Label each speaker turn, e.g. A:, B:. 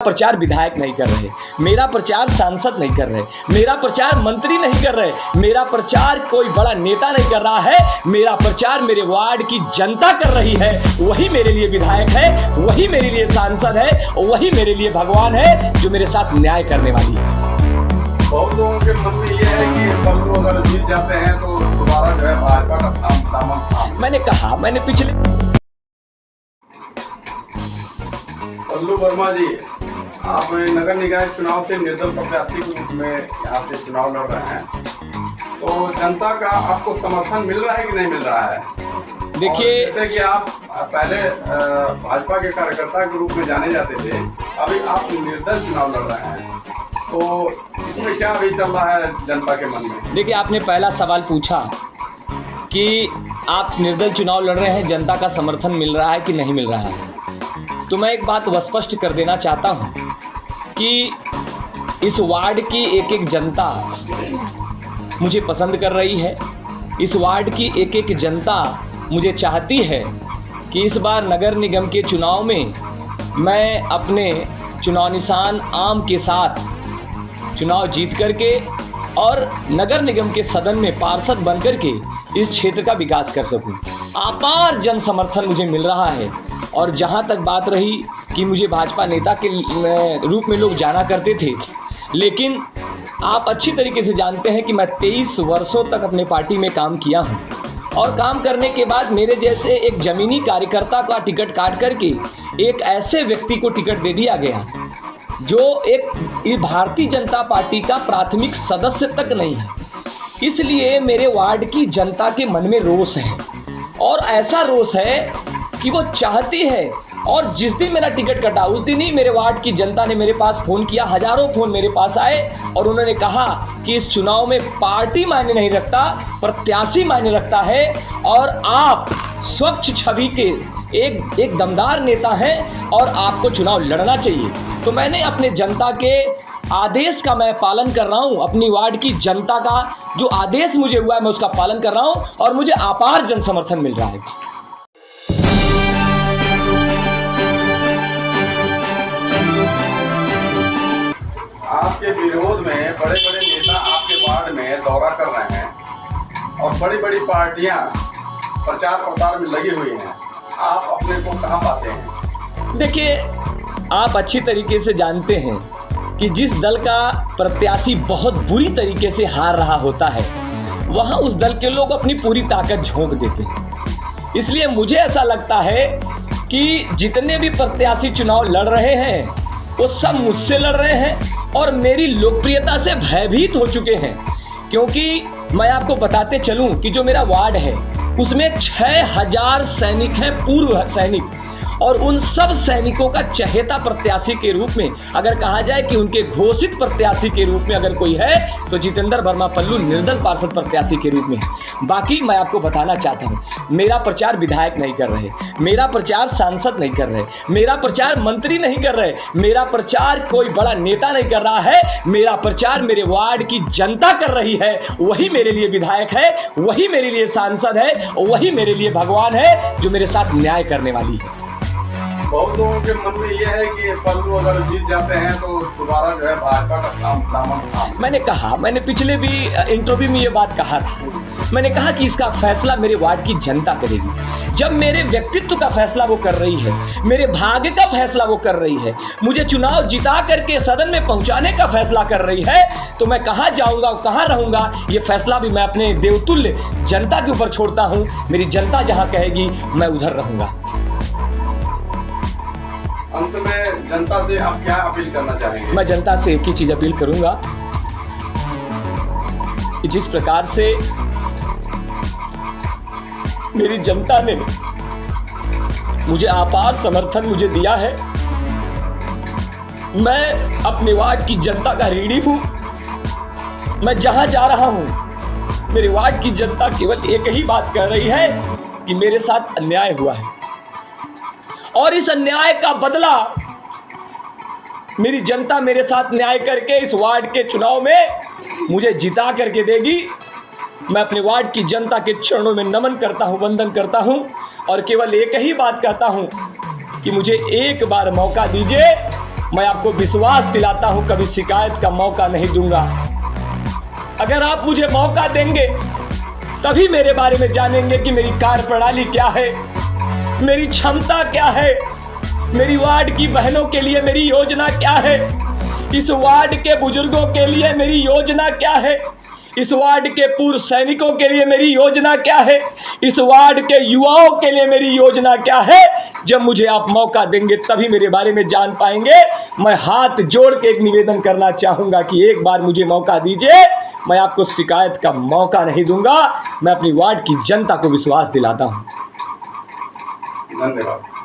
A: प्रचार विधायक नहीं कर रहे, मेरा प्रचार सांसद नहीं कर रहे, मेरा प्रचार मंत्री नहीं कर रहे, मेरा प्रचार कोई बड़ा नेता नहीं कर रहा है, मेरा प्रचार मेरे वार्ड की जनता कर रही है। वही मेरे लिए विधायक है, वही मेरे लिए सांसद है, वही मेरे लिए भगवान है जो मेरे साथ न्याय करने वाली है।
B: बहुत लोगों के मन में ये है कि पल्लू अगर जीत जाते हैं तो दोबारा जो है भाजपा का दामन।
A: मैंने कहा, मैंने पिछले
B: पल्लू वर्मा जी, आप नगर निकाय चुनाव से निर्दल प्रत्याशी के रूप में यहाँ से चुनाव लड़ रहे हैं, तो जनता का आपको समर्थन मिल रहा है कि नहीं मिल रहा है?
A: देखिए,
B: जैसे कि आप पहले भाजपा के कार्यकर्ता के रूप में जाने जाते थे, अभी आप निर्दल चुनाव लड़ रहे हैं, तो इसमें क्या अभी चल रहा है जनता के मन में?
A: देखिए, आपने पहला सवाल पूछा कि आप निर्दल चुनाव लड़ रहे हैं, जनता का समर्थन मिल रहा है कि नहीं मिल रहा है। तो मैं एक बात स्पष्ट कर देना चाहता हूं कि इस वार्ड की एक एक जनता मुझे पसंद कर रही है। इस वार्ड की एक एक जनता मुझे चाहती है कि इस बार नगर निगम के चुनाव में मैं अपने चुनाव निशान आम के साथ चुनाव जीत करके और नगर निगम के सदन में पार्षद बन करके इस क्षेत्र का विकास कर सकूं। अपार जन समर्थन मुझे मिल रहा है। और जहां तक बात रही कि मुझे भाजपा नेता के रूप में लोग जाना करते थे, लेकिन आप अच्छी तरीके से जानते हैं कि मैं 23 वर्षों तक अपने पार्टी में काम किया हूं और काम करने के बाद मेरे जैसे एक जमीनी कार्यकर्ता का टिकट काट करके एक ऐसे व्यक्ति को टिकट दे दिया गया जो एक भारतीय जनता पार्टी का प्राथमिक सदस्य तक नहीं है। इसलिए मेरे वार्ड की जनता के मन में रोष है, और ऐसा रोष है कि वो चाहती है। और जिस दिन मेरा टिकट कटा उस दिन ही मेरे वार्ड की जनता ने मेरे पास फ़ोन किया, हजारों फ़ोन मेरे पास आए और उन्होंने कहा कि इस चुनाव में पार्टी मायने नहीं रखता, प्रत्याशी मायने रखता है, और आप स्वच्छ छवि के एक दमदार नेता हैं और आपको चुनाव लड़ना चाहिए। तो मैंने अपने जनता के आदेश का मैं पालन कर रहा हूं। अपनी वार्ड की जनता का जो आदेश मुझे हुआ है मैं उसका पालन कर रहा हूं और मुझे अपार जन समर्थन मिल रहा है।
B: आपके विरोध में बड़े बड़े नेता आपके वार्ड में दौरा कर रहे हैं और बड़ी बड़ी पार्टियां प्रचार प्रसार में लगी हुई हैं, आप अपने को कहां पाते हैं?
A: देखिए, आप अच्छी तरीके से जानते हैं कि जिस दल का प्रत्याशी बहुत बुरी तरीके से हार रहा होता है वहां उस दल के लोग अपनी पूरी ताकत झोंक देते हैं। इसलिए मुझे ऐसा लगता है कि जितने भी प्रत्याशी चुनाव लड़ रहे हैं वो सब मुझसे लड़ रहे हैं और मेरी लोकप्रियता से भयभीत हो चुके हैं। क्योंकि मैं आपको बताते चलूं कि जो मेरा वार्ड है उसमें 6000 सैनिक हैं, पूर्व सैनिक, और उन सब सैनिकों का चहेता प्रत्याशी के रूप में अगर कहा जाए कि उनके घोषित प्रत्याशी के रूप में अगर कोई है तो जितेंद्र वर्मा पल्लू निर्दल पार्षद प्रत्याशी के रूप में। बाकी मैं आपको बताना चाहता हूं, मेरा प्रचार विधायक नहीं कर रहे, मेरा प्रचार सांसद नहीं कर रहे, मेरा प्रचार मंत्री नहीं कर रहे, मेरा प्रचार कोई बड़ा नेता नहीं कर रहा है, मेरा प्रचार मेरे वार्ड की जनता कर रही है। वही मेरे लिए विधायक है, वही मेरे लिए सांसद है, वही मेरे लिए भगवान है जो मेरे साथ न्याय करने वाली है।
B: बहुत लोगों के मन में ये है कि पल्लू अगर जीत जाते हैं तो दोबारा जो है भाजपा का दामन।
A: मैंने कहा, मैंने पिछले भी इंटरव्यू में ये बात कहा था, मैंने कहा कि इसका फैसला मेरे वार्ड की जनता करेगी। जब मेरे व्यक्तित्व का फैसला वो कर रही है, मेरे भाग्य का फैसला वो कर रही है, मुझे चुनाव जिता करके सदन में पहुंचाने का फैसला कर रही है, तो मैं कहाँ जाऊंगा, कहाँ रहूंगा, ये फैसला भी मैं अपने देवतुल्य जनता के ऊपर छोड़ता हूं। मेरी जनता जहां कहेगी मैं उधर रहूंगा।
B: अंत में जनता से आप क्या अपील करना चाहेंगे?
A: मैं जनता से एक ही चीज अपील करूंगा कि जिस प्रकार से मेरी जनता ने मुझे अपार समर्थन मुझे दिया है, मैं अपने वार्ड की जनता का ऋणी हूं। मैं जहां जा रहा हूं मेरे वार्ड की जनता केवल एक ही बात कह रही है कि मेरे साथ अन्याय हुआ है और इस अन्याय का बदला मेरी जनता मेरे साथ न्याय करके इस वार्ड के चुनाव में मुझे जिता करके देगी। मैं अपने वार्ड की जनता के चरणों में नमन करता हूं, वंदन करता हूं और केवल एक ही बात कहता हूं कि मुझे एक बार मौका दीजिए मैं आपको विश्वास दिलाता हूं कभी शिकायत का मौका नहीं दूंगा। अगर आप मुझे मौका देंगे तभी मेरे बारे में जानेंगे कि मेरी कार्यप्रणाली क्या है, मेरी क्षमता क्या है, मेरी वार्ड की बहनों के लिए मेरी योजना क्या है, इस वार्ड के बुजुर्गों के लिए मेरी योजना क्या है, इस वार्ड के पूर्व सैनिकों के लिए मेरी योजना क्या है, इस वार्ड के युवाओं के लिए मेरी योजना क्या है। जब मुझे आप मौका देंगे तभी मेरे बारे में जान पाएंगे। मैं हाथ जोड़ के एक निवेदन करना चाहूँगा कि एक बार मुझे मौका दीजिए, मैं आपको शिकायत का मौका नहीं दूंगा। मैं अपनी वार्ड की जनता को विश्वास दिलाता हूँ।
B: धन्यवाद।